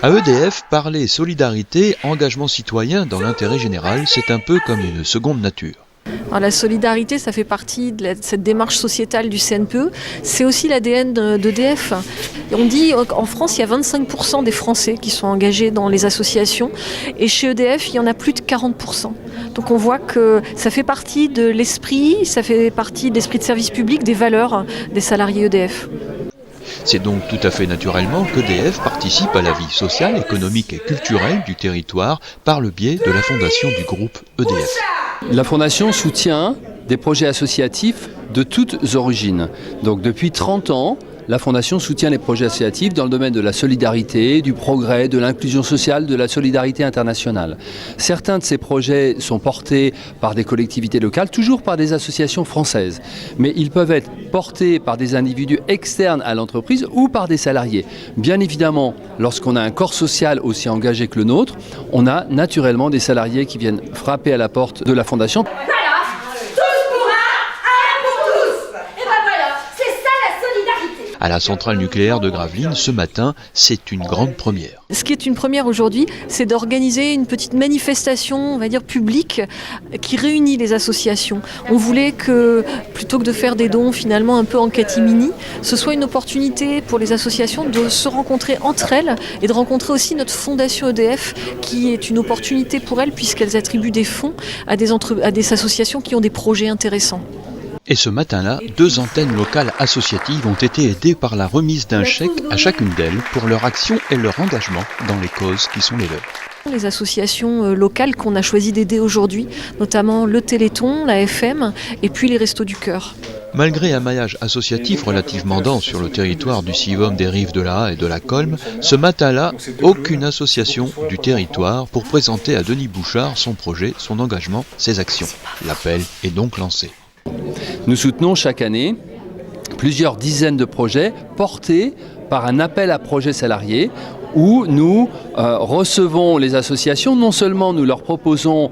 À EDF, parler solidarité, engagement citoyen dans l'intérêt général, c'est un peu comme une seconde nature. Alors la solidarité, ça fait partie de cette démarche sociétale du CNPE. C'est aussi l'ADN d'EDF. On dit qu'en France, il y a 25% des Français qui sont engagés dans les associations. Et chez EDF, il y en a plus de 40%. Donc on voit que ça fait partie de l'esprit, ça fait partie de l'esprit de service public, des valeurs des salariés EDF. C'est donc tout à fait naturellement qu'EDF participe à la vie sociale, économique et culturelle du territoire par le biais de la fondation du groupe EDF. La Fondation soutient des projets associatifs de toutes origines. Donc depuis 30 ans, la Fondation soutient les projets associatifs dans le domaine de la solidarité, du progrès, de l'inclusion sociale, de la solidarité internationale. Certains de ces projets sont portés par des collectivités locales, toujours par des associations françaises. Mais ils peuvent être portés par des individus externes à l'entreprise ou par des salariés. Bien évidemment, lorsqu'on a un corps social aussi engagé que le nôtre, on a naturellement des salariés qui viennent frapper à la porte de la Fondation. À la centrale nucléaire de Gravelines, ce matin, c'est une grande première. Ce qui est une première aujourd'hui, c'est d'organiser une petite manifestation, on va dire publique, qui réunit les associations. On voulait que, plutôt que de faire des dons finalement un peu en catimini, ce soit une opportunité pour les associations de se rencontrer entre elles et de rencontrer aussi notre fondation EDF, qui est une opportunité pour elles puisqu'elles attribuent des fonds à des associations qui ont des projets intéressants. Et ce matin-là, 2 antennes locales associatives ont été aidées par la remise d'un chèque à chacune d'elles pour leur action et leur engagement dans les causes qui sont les leurs. Les associations locales qu'on a choisi d'aider aujourd'hui, notamment le Téléthon, la FM et puis les Restos du Cœur. Malgré un maillage associatif relativement dense sur le territoire du Sivom des rives de la Haye et de la Colme, ce matin-là, aucune association du territoire pour présenter à Denis Bouchard son projet, son engagement, ses actions. L'appel est donc lancé. Nous soutenons chaque année plusieurs dizaines de projets portés par un appel à projets salariés où nous recevons les associations, non seulement nous leur proposons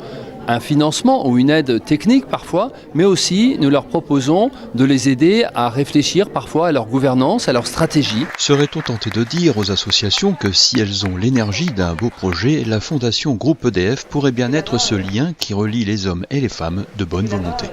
un financement ou une aide technique parfois, mais aussi nous leur proposons de les aider à réfléchir parfois à leur gouvernance, à leur stratégie. Serait-on tenté de dire aux associations que si elles ont l'énergie d'un beau projet, la Fondation Groupe EDF pourrait bien être ce lien qui relie les hommes et les femmes de bonne volonté.